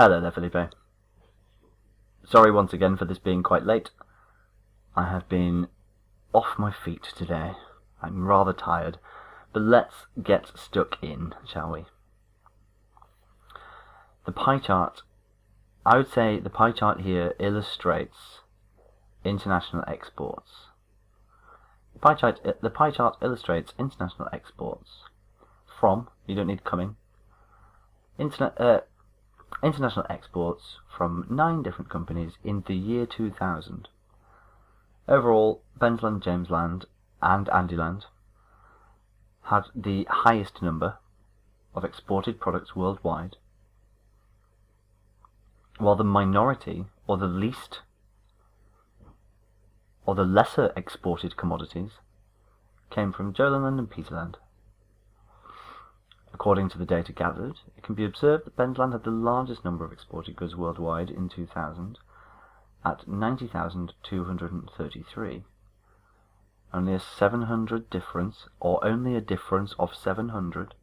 Hello there, Philippe. Sorry once again for this being quite late. I have been off my feet today. I'm rather tired, but let's get stuck in, shall we? The pie chart, I would say the pie chart here illustrates international exports. The pie chart illustrates international exports from, you don't need coming, international exports from 9 different companies in the year 2000. Overall, Bensland, Jamesland and Andyland had the highest number of exported products worldwide, while the minority, or the least, or the lesser exported commodities came from Jolanland and Peterland. According to the data gathered, it can be observed that Bensland had the largest number of exported goods worldwide in 2000 at 90,233. Only a 700 difference, or only a difference of 700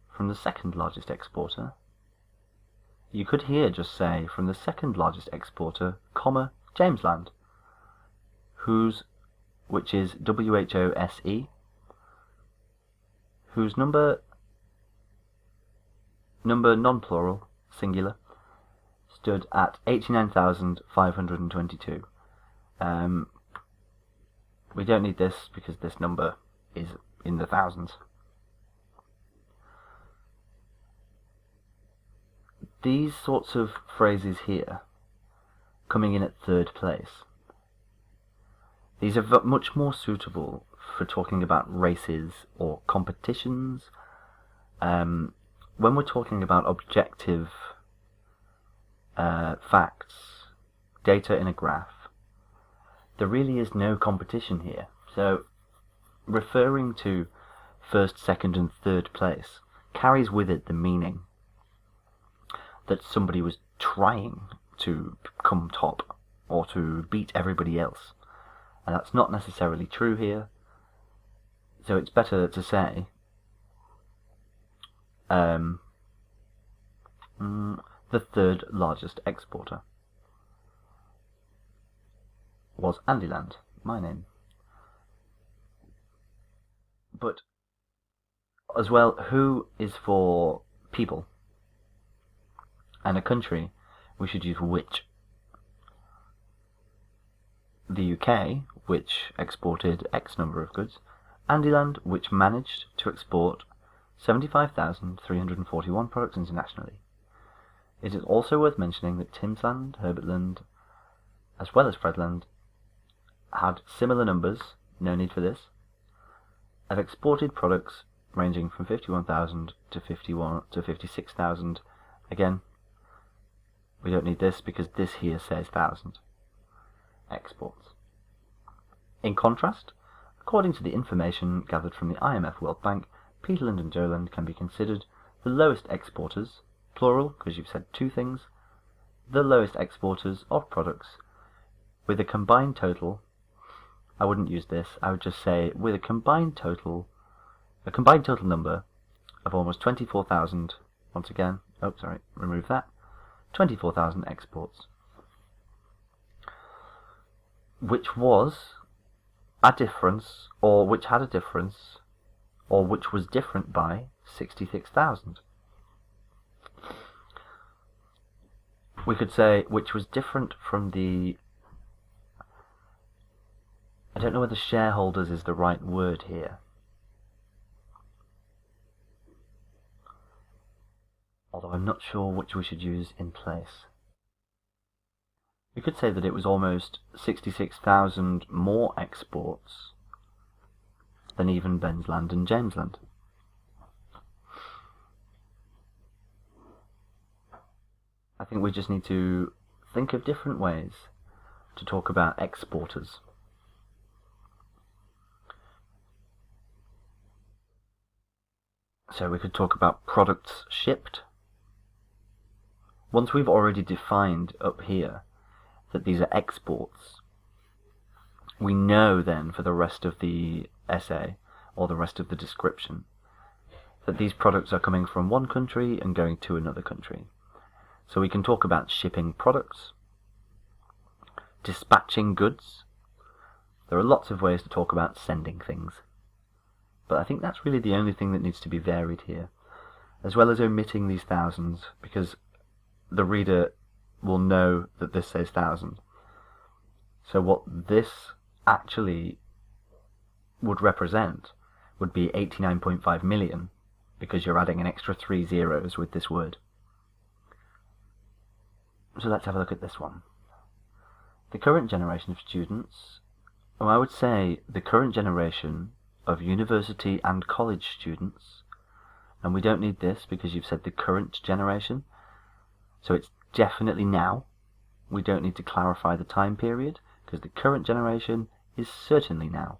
from the second largest exporter. You could here just say from the second largest exporter, comma, Jamesland, which is WHOSE, whose number non-plural, singular, stood at 89,522. We don't need this because this number is in the thousands. These sorts of phrases here, coming in at third place, these are much more suitable for talking about races or competitions. When we're talking about objective facts, data in a graph, there really is no competition here. So referring to first, second and third place carries with it the meaning that somebody was trying to come top or to beat everybody else. And that's not necessarily true here. So it's better to say the third largest exporter was Andyland, my name. But as well, who is for people, and a country, we should use which. The UK, which exported X number of goods, Andyland, which managed to export 75,341 products internationally. It is also worth mentioning that Timsland, Herbertland, as well as Fredland, had similar numbers, no need for this, of exported products ranging from 51,000 to 56,000. Again, we don't need this because this here says 1,000 exports. In contrast, according to the information gathered from the IMF World Bank, Peterland and Joland can be considered the lowest exporters, plural because you've said 2 things, the lowest exporters of products with a combined total, I wouldn't use this, I would just say with a combined total number of almost 24,000, once again, remove that, 24,000 exports, which was a difference, or which had a difference, or which was different by 66,000. We could say which was different from the, I don't know whether shareholders is the right word here. Although I'm not sure which we should use in place. We could say that it was almost 66,000 more exports than even Bensland and Jamesland. I think we just need to think of different ways to talk about exporters. So we could talk about products shipped. Once we've already defined up here that these are exports, we know then for the rest of the essay, or the rest of the description, that these products are coming from one country and going to another country. So we can talk about shipping products, dispatching goods. There are lots of ways to talk about sending things. But I think that's really the only thing that needs to be varied here, as well as omitting these thousands, because the reader will know that this says 1,000. So what this actually would represent would be 89.5 million, because you're adding an extra 3 zeros with this word. So let's have a look at this one. The current generation of students, well, I would say the current generation of university and college students, and we don't need this because you've said the current generation, so it's definitely now. We don't need to clarify the time period, because the current generation is certainly now.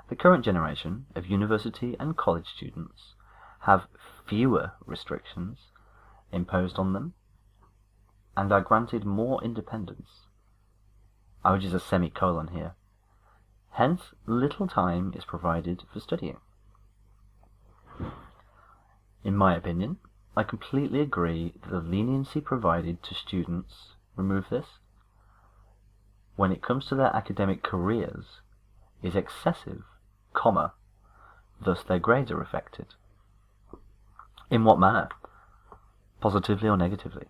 The current generation of university and college students have fewer restrictions imposed on them and are granted more independence. I would use a semicolon here. Hence, little time is provided for studying. In my opinion, I completely agree that the leniency provided to students, remove this, when it comes to their academic careers is excessive, comma, thus their grades are affected. In what manner? Positively or negatively?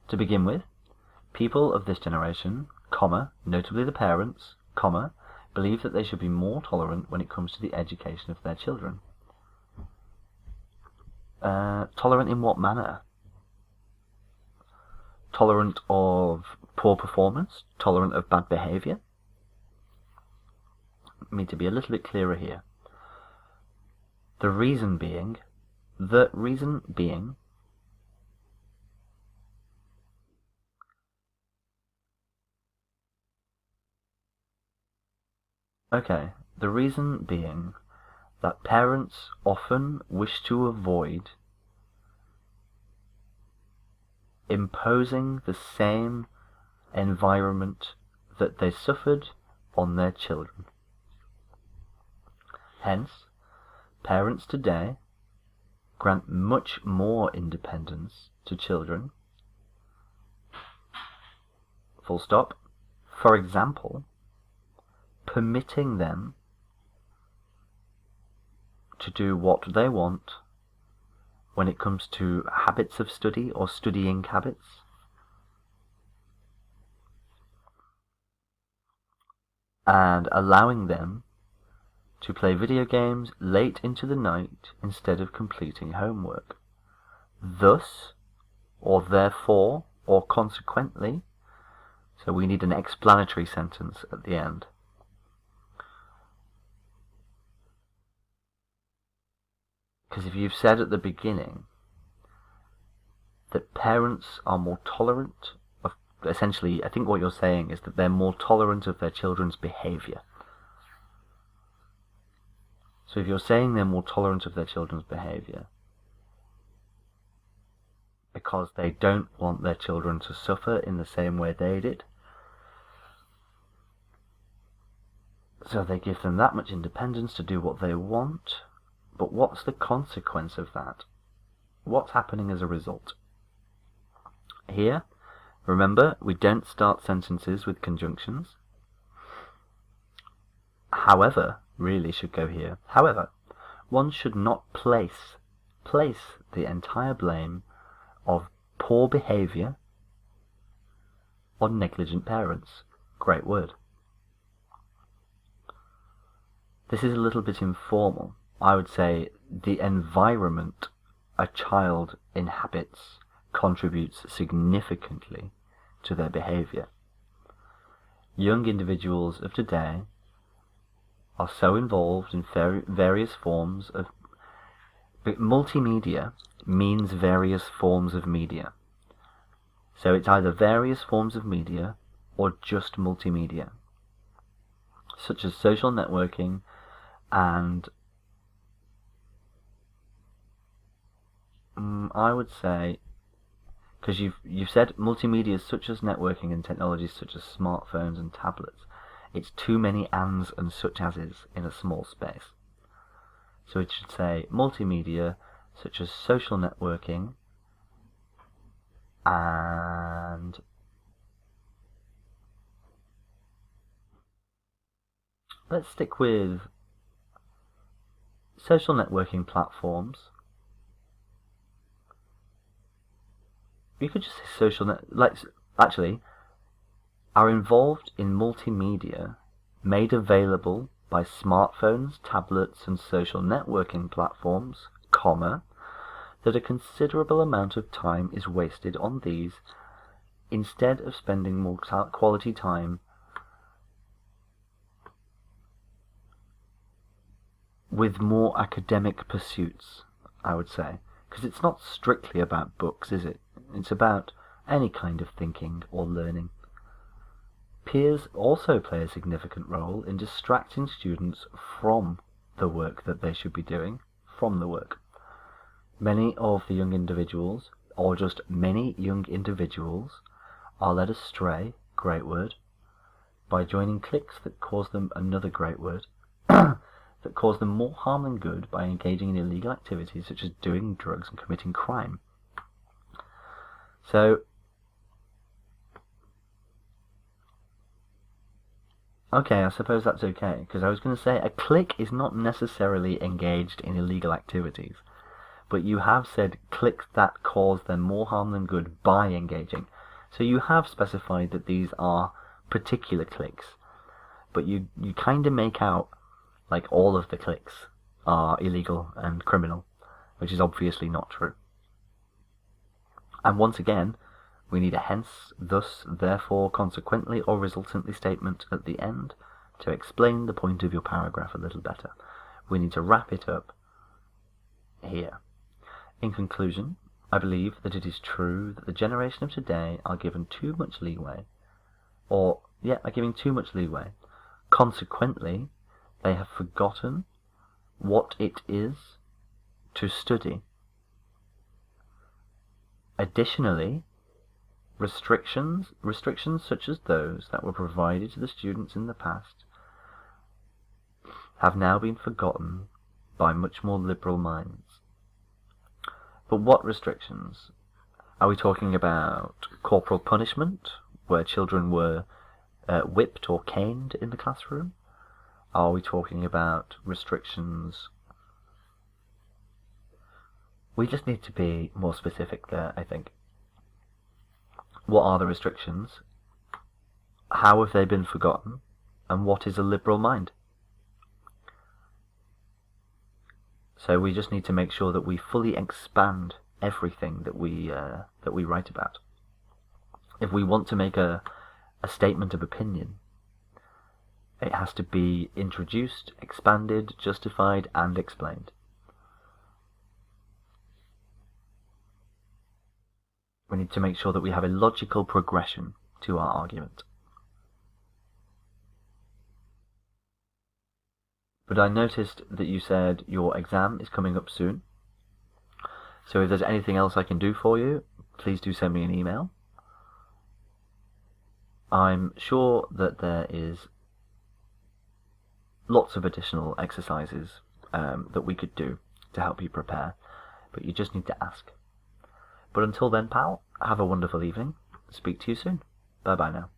To begin with, people of this generation, comma, notably the parents, comma, believe that they should be more tolerant when it comes to the education of their children. Tolerant in what manner? Tolerant of poor performance? Tolerant of bad behaviour? I need to be a little bit clearer here. The reason being, that parents often wish to avoid imposing the same environment that they suffered on their children. Hence, parents today grant much more independence to children, full stop. For example, permitting them to do what they want when it comes to habits of study or studying habits, and allowing them to play video games late into the night instead of completing homework. Thus, or therefore, or consequently, so we need an explanatory sentence at the end. Because if you've said at the beginning that parents are more tolerant of, essentially, I think what you're saying is that they're more tolerant of their children's behaviour. So if you're saying they're more tolerant of their children's behaviour because they don't want their children to suffer in the same way they did, so they give them that much independence to do what they want, but what's the consequence of that? What's happening as a result? Here, remember, we don't start sentences with conjunctions. However, really should go here. However, one should not place the entire blame of poor behaviour on negligent parents. Great word. This is a little bit informal. I would say the environment a child inhabits contributes significantly to their behaviour. Young individuals of today are so involved in various forms of... Multimedia means various forms of media. So it's either various forms of media or just multimedia, such as social networking and I would say, because you've said multimedia such as networking and technologies such as smartphones and tablets. It's too many ands and such ases in a small space. So it should say multimedia such as social networking And let's stick with social networking platforms. You could just say actually, are involved in multimedia made available by smartphones, tablets, and social networking platforms, that a considerable amount of time is wasted on these instead of spending more quality time with more academic pursuits, I would say. Because it's not strictly about books, is it? It's about any kind of thinking or learning. Peers also play a significant role in distracting students from the work that they should be doing, from the work. Many young individuals, are led astray, great word, by joining cliques that cause them another great word, that cause them more harm than good by engaging in illegal activities such as doing drugs and committing crime. So, okay, I suppose that's okay, because I was going to say a clique is not necessarily engaged in illegal activities, but you have said cliques that cause them more harm than good by engaging. So you have specified that these are particular cliques, but you kind of make out like all of the cliques are illegal and criminal, which is obviously not true. And once again, we need a hence, thus, therefore, consequently, or resultantly statement at the end to explain the point of your paragraph a little better. We need to wrap it up here. In conclusion, I believe that it is true that the generation of today are given too much leeway, Consequently, they have forgotten what it is to study. Additionally, restrictions such as those that were provided to the students in the past have now been forgotten by much more liberal minds. But what restrictions? Are we talking about corporal punishment, where children were whipped or caned in the classroom? Are we talking about restrictions? We just need to be more specific there, I think. What are the restrictions? How have they been forgotten? And what is a liberal mind? So we just need to make sure that we fully expand everything that we write about. If we want to make a statement of opinion, it has to be introduced, expanded, justified, and explained. We need to make sure that we have a logical progression to our argument. But I noticed that you said your exam is coming up soon. So if there's anything else I can do for you, please do send me an email. I'm sure that there is lots of additional exercises that we could do to help you prepare, but you just need to ask. But until then, pal, have a wonderful evening. Speak to you soon. Bye bye now.